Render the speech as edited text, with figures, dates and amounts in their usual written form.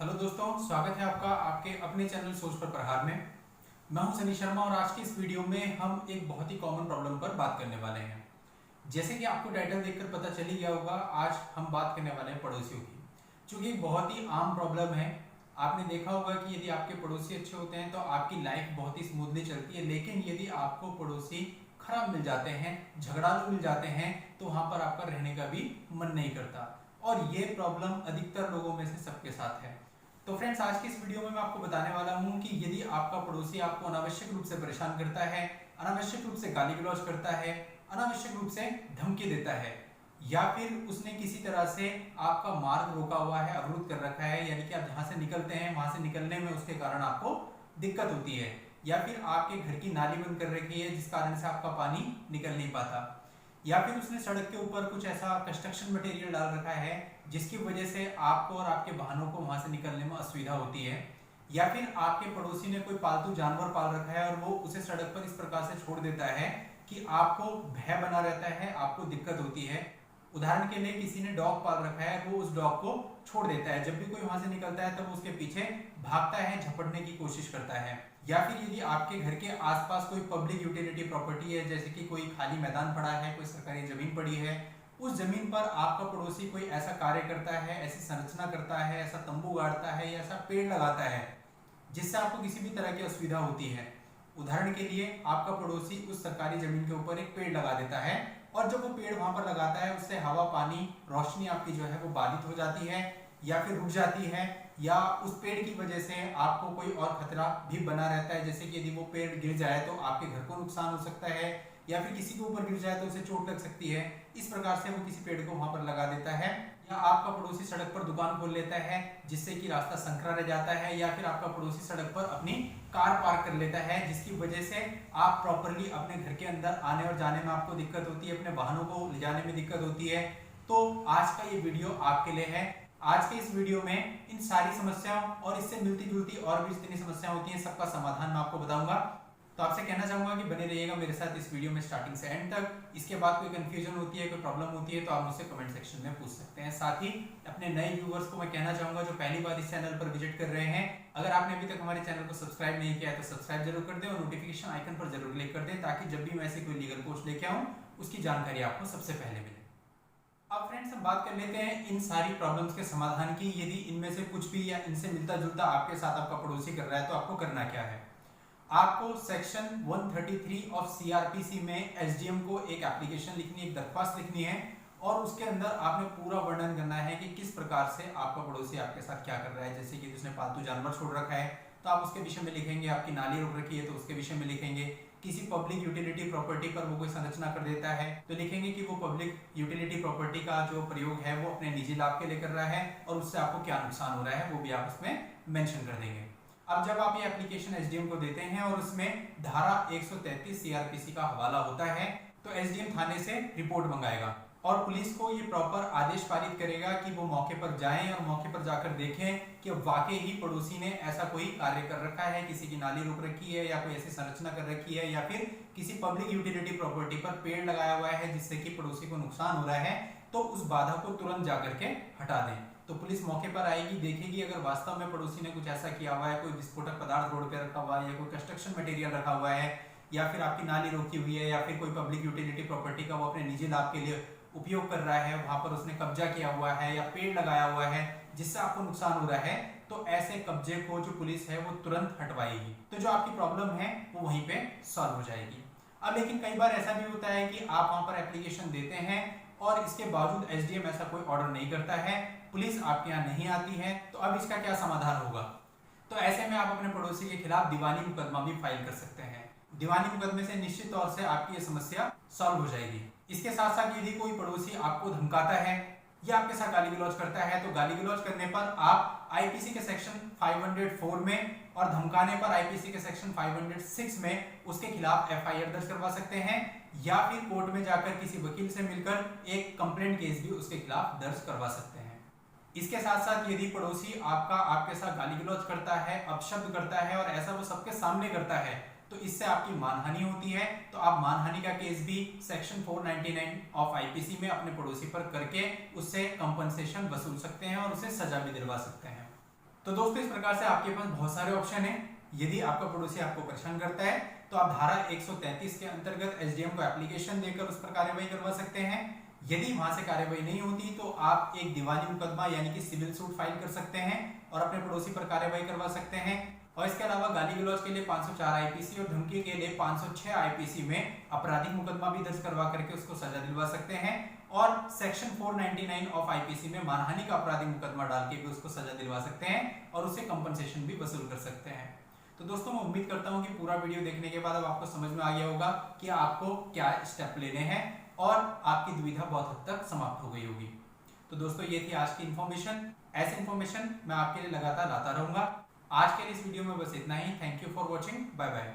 Hello दोस्तों, स्वागत है आपका आपके अपने चैनल सोच पर प्रहार में। मैं हूं सनी शर्मा और आज की इस वीडियो में हम एक बहुत ही कॉमन प्रॉब्लम पर बात करने वाले हैं। जैसे कि आपको टाइटल देखकर पता चल ही गया होगा, आज हम बात करने वाले हैं पड़ोसियों की, क्योंकि एक बहुत ही आम प्रॉब्लम है। आपने देखा होगा कि यदि आपके पड़ोसी अच्छे होते हैं तो आपकी लाइफ बहुत ही स्मूथली चलती है, लेकिन यदि आपको पड़ोसी खराब मिल जाते हैं, झगड़ालू मिल जाते हैं, तो वहां पर आपका रहने का भी मन नहीं करता। और ये प्रॉब्लम अधिकतर लोगों में से सबके साथ है। तो फ्रेंड्स, आज की इस वीडियो में मैं आपको बताने वाला हूं कि यदि आपका पड़ोसी आपको अनावश्यक रूप से परेशान करता है, अनावश्यक रूप से गाली गलौज करता है, अनावश्यक रूप से धमकी देता है, या फिर उसने किसी तरह से आपका मार्ग रोका हुआ है, अवरुद्ध कर रखा है, यानी कि आप जहां से निकलते हैं वहां से निकलने में उसके कारण आपको दिक्कत होती है, या फिर आपके घर की नाली बंद कर रखी है जिस कारण से आपका पानी निकल नहीं पाता, या फिर उसने सड़क के ऊपर कुछ ऐसा कंस्ट्रक्शन मटेरियल डाल रखा है जिसकी वजह से आपको और आपके वाहनों को वहां से निकलने में असुविधा होती है, या फिर आपके पड़ोसी ने कोई पालतू जानवर पाल रखा है और वो उसे सड़क पर इस प्रकार से छोड़ देता है कि आपको भय बना रहता है, आपको दिक्कत होती है। उदाहरण के लिए किसी ने डॉग पाल रखा है, वो उस डॉग को छोड़ देता है, जब भी कोई वहां से निकलता है तब उसके पीछे भागता है, झपटने की कोशिश करता है। या फिर यदि आपके घर के आसपास कोई पब्लिक यूटिलिटी प्रॉपर्टी है, जैसे कि कोई खाली मैदान पड़ा है, कोई सरकारी जमीन पड़ी है, उस जमीन पर आपका पड़ोसी कोई ऐसा कार्य करता है, ऐसी संरचना करता है, ऐसा तंबू गाड़ता है या ऐसा पेड़ लगाता है जिससे आपको किसी भी तरह की असुविधा होती है। उदाहरण के लिए आपका पड़ोसी उस सरकारी जमीन के ऊपर एक पेड़ लगा देता है, और जब वो पेड़ वहां पर लगाता है उससे हवा, पानी, रोशनी आपकी जो है वो बाधित हो जाती है या फिर रुक जाती है, या उस पेड़ की वजह से आपको कोई और खतरा भी बना रहता है, जैसे कि यदि वो पेड़ गिर जाए तो आपके घर को नुकसान हो सकता है, या फिर किसी के ऊपर गिर जाए तो उसे चोट लग सकती है। इस प्रकार से वो किसी पेड़ को वहां पर लगा देता है। या आपका पड़ोसी सड़क पर दुकान खोल लेता है जिससे कि रास्ता संकरा रह जाता है, या फिर आपका पड़ोसी सड़क पर अपनी कार पार्क कर लेता है जिसकी वजह से आप प्रॉपरली अपने घर के अंदर आने और जाने में आपको दिक्कत होती है, अपने वाहनों को ले जाने में दिक्कत होती है। तो आज का ये वीडियो आपके लिए है। आज के इस वीडियो में इन सारी समस्याओं और इससे मिलती जुलती और भी जितनी समस्याएं होती हैं सबका समाधान मैं आपको बताऊंगा। तो आपसे कहना चाहूंगा कि बने रहिएगा मेरे साथ इस वीडियो में स्टार्टिंग से एंड तक। इसके बाद कोई कंफ्यूजन होती है, कोई प्रॉब्लम होती है तो आप मुझसे कमेंट सेक्शन में पूछ सकते हैं। साथ ही अपने नए व्यूअर्स को मैं कहना चाहूंगा जो पहली बार इस चैनल पर विजिट कर रहे हैं, अगर आपने अभी तक हमारे चैनल को सब्सक्राइब नहीं किया है तो सब्सक्राइब जरूर कर दें और नोटिफिकेशन आइकन पर जरूर क्लिक कर दें, ताकि जब भी मैं ऐसी कोई लीगल पोस्ट लेके आऊं उसकी जानकारी आपको सबसे पहले मिले। अब फ्रेंड्स, हम बात कर लेते हैं इन सारी प्रॉब्लम्स के समाधान की। यदि इनमें से कुछ भी या इनसे मिलता जुलता आपके साथ आपका पड़ोसी कर रहा है तो आपको करना क्या है। आपको सेक्शन 133 ऑफ सीआरपीसी में एसडीएम को एक एप्लीकेशन लिखनी, एक दरख्वास्त लिखनी है, और उसके अंदर आपने पूरा वर्णन करना है कि किस प्रकार से आपका पड़ोसी आपके साथ क्या कर रहा है। जैसे कि उसने पालतू जानवर छोड़ रखा है तो आप उसके विषय में लिखेंगे, आपकी नाली रोक रखी है तो उसके विषय में लिखेंगे, किसी पब्लिक यूटिलिटी प्रॉपर्टी पर वो कोई संरचना कर देता है तो लिखेंगे कि वो पब्लिक यूटिलिटी प्रॉपर्टी का जो प्रयोग है वो अपने निजी लाभ के लिए कर रहा है और उससे आपको क्या नुकसान हो रहा है वो भी आप उसमें मेंशन कर देंगे। अब जब आप ये एप्लीकेशन एसडीएम को देते हैं और उसमें धारा 133 सीआरपीसी का हवाला होता है तो एसडीएम थाने से रिपोर्ट मंगाएगा और पुलिस को ये प्रॉपर आदेश पारित करेगा कि वो मौके पर जाएं और मौके पर जाकर देखें कि वाकई ही पड़ोसी ने ऐसा कोई कार्य कर रखा है, किसी की नाली रोक रखी है या कोई ऐसी संरचना कर रखी है, या फिर किसी पब्लिक यूटिलिटी प्रॉपर्टी पर पेड़ लगाया हुआ है जिससे कि पड़ोसी को नुकसान हो रहा है, तो उस बाधा को तुरंत जाकर के हटा दें। तो पुलिस मौके पर आएगी, देखेगी अगर वास्तव में पड़ोसी ने कुछ ऐसा किया हुआ है, कोई विस्फोटक पदार्थ रोड पे रखा हुआ है या कोई कंस्ट्रक्शन मटेरियल रखा हुआ है, या फिर आपकी नाली रोकी हुई है, या फिर कोई पब्लिक यूटिलिटी प्रॉपर्टी का वो अपने निजी लाभ के लिए उपयोग कर रहा है, वहां पर उसने कब्जा किया हुआ है या पेड़ लगाया हुआ है जिससे आपको नुकसान हो रहा है, तो ऐसे कब्जे को जो पुलिस है वो तुरंत हटवाएगी। तो जो आपकी प्रॉब्लम है वो वहीं पे सॉल्व हो जाएगी। अब लेकिन कई बार ऐसा भी होता है कि आप वहां पर एप्लीकेशन देते हैं और इसके बावजूद एसडीएम ऐसा कोई ऑर्डर नहीं करता है, पुलिस आपके यहाँ नहीं आती है, तो अब इसका क्या समाधान होगा। तो ऐसे में आप अपने पड़ोसी के खिलाफ दीवानी मुकदमा भी फाइल कर सकते हैं। दीवानी मुकदमे से निश्चित तौर से आपकी ये समस्या सॉल्व हो जाएगी। इसके साथ साथ यदि कोई पड़ोसी आपको धमकाता है या आपके साथ गाली गलौज करता है तो गाली गलौज करने पर आप आईपीसी के सेक्शन 504 में और धमकाने पर आईपीसी के सेक्शन 506 में उसके खिलाफ एफआईआर दर्ज करवा सकते हैं, या फिर कोर्ट में जाकर किसी वकील से मिलकर एक कंप्लेंट केस भी उसके खिलाफ दर्ज करवा सकते हैं। इसके साथ साथ यदि पड़ोसी आपके साथ गाली गलौज करता है, अपशब्द करता है और ऐसा वो सबके सामने करता है तो इससे आपकी मानहानि होती है, तो आप मानहानि का केस भी सेक्शन 499 ऑफ आईपीसी में अपने पड़ोसी पर करके उससे कंपनसेशन वसूल सकते हैं और उसे सजा भी दिलवा सकते हैं। तो दोस्तों इस प्रकार से आपके पास बहुत सारे ऑप्शन हैं। यदि आपका पड़ोसी आपको परेशान करता है तो आप धारा 133 के अंतर्गत एसडीएम को एप्लीकेशन देकर उस पर कार्यवाही करवा सकते हैं। यदि वहां से कार्यवाही नहीं होती तो आप एक दीवानी मुकदमा यानी कि सिविल सूट फाइल कर सकते हैं और अपने पड़ोसी पर कार्यवाही करवा सकते हैं। और इसके अलावा गाली गलौज के लिए 504 आईपीसी और धमकी के लिए 506 आईपीसी में आपराधिक मुकदमा भी दर्ज करवा करके उसको सजा दिलवा सकते हैं। और सेक्शन 499 ऑफ आईपीसी में मानहानि का आपराधिक मुकदमा डाल के भी उसको सजा दिलवा सकते हैं और उससे कंपनसेशन भी वसूल कर सकते हैं। तो दोस्तों मैं उम्मीद करता हूं कि पूरा वीडियो देखने के बाद अब आपको समझ में आ गया होगा कि आपको क्या स्टेप लेने हैं और आपकी दुविधा बहुत हद तक समाप्त हो गई होगी। तो दोस्तों ये थी आज की इन्फॉर्मेशन। ऐसी इन्फॉर्मेशन मैं आपके लिए लगातार लाता रहूंगा। आज के लिए इस वीडियो में बस इतना ही। Thank you for watching. Bye bye.